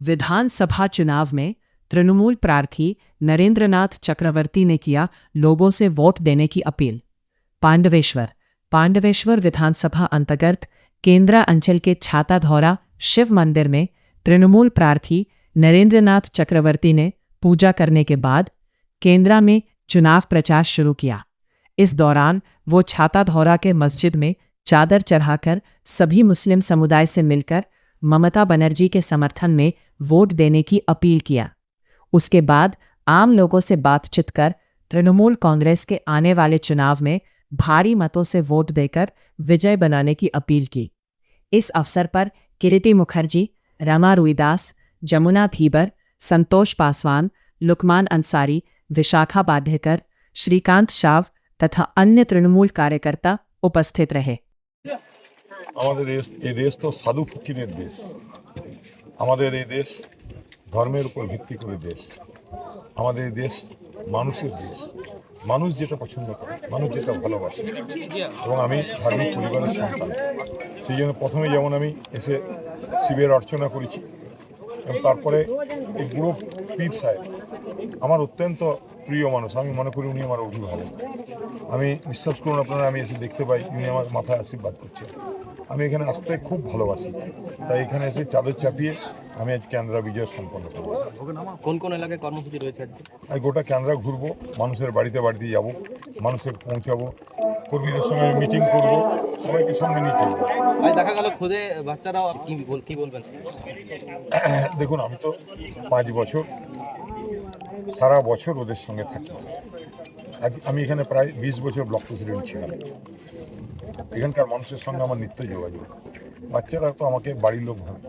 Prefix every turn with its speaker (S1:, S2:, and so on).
S1: विधानसभा चुनाव में तृणमूल प्रार्थी नरेंद्रनाथ चक्रवर्ती ने किया लोगों से वोट देने की अपील। पांडवेश्वर विधानसभा अंतर्गत केंद्रा अंचल के छाताधौरा शिव मंदिर में तृणमूल प्रार्थी नरेंद्रनाथ चक्रवर्ती ने पूजा करने के बाद केंद्रा में चुनाव प्रचार शुरू किया। इस दौरान वो छाताधौरा के मस्जिद में चादर चढ़ाकर सभी मुस्लिम समुदाय से मिलकर ममता बनर्जी के समर्थन में वोट देने की अपील किया। उसके बाद आम लोगों से बातचीत कर तृणमूल कांग्रेस के आने वाले चुनाव में भारी मतों से वोट देकर विजय बनाने की अपील की। इस अवसर पर किरीटी मुखर्जी, रमा रुईदास, जमुना धीबर, संतोष पासवान, लुकमान अंसारी, विशाखा बाढेकर, श्रीकांत शाव तथा अन्य तृणमूल कार्यकर्ता उपस्थित रहे।
S2: আমাদের এই দেশ তো সাধু ফকিরের দেশ। আমাদের এই দেশ ধর্মের উপর ভিত্তি করে দেশ। আমাদের এই দেশ মানুষের দেশ। মানুষ যেটা পছন্দ করে, মানুষ যেটা ভালোবাসে, এবং আমি ধার্মিক পরিবারের সন্তান। সেই জন্য প্রথমে যেমন আমি এসে শিবের অর্চনা করেছি, এবং তারপরে এই বুড়ো পীর সাহেব আমার অত্যন্ত প্রিয় মানুষ। আমি মনে করি উনি আমার অভিভাবক। আমি বিশ্বাস করুন আপনারা, আমি এসে দেখতে পাই উনি আমার মাথায় আশীর্বাদ করছে। আমি এখানে আসতে খুব ভালোবাসি, তাই এখানে এসে চাদর চাপিয়ে আমি আজ কেন্দ্রা বিজয় সম্পন্ন করব।
S3: কোন কোন এলাকায় কর্মসূচি রয়েছে আজকে?
S2: আমি গোটা কেন্দ্রা ঘুরবো, মানুষের বাড়িতে বাড়িতে যাব, মানুষের পৌঁছাবো, কর্মীদের সঙ্গে মিটিং করব, সবাইকে সঙ্গে নিয়ে চলবো।
S3: আজ দেখা গেল খুদে বাচ্চারাও কি বলবেন?
S2: দেখুন, আমি তো 5 বছর সারা বছর ওদের সঙ্গে থাকি। আজ আমি এখানে প্রায় 20 বছর ব্লক প্রেসিডেন্ট ছিলাম। এখানকার মানুষের সঙ্গে আমার নিত্য যোগাযোগ। বাচ্চারা তো আমাকে বাড়ির লোক ভাবে।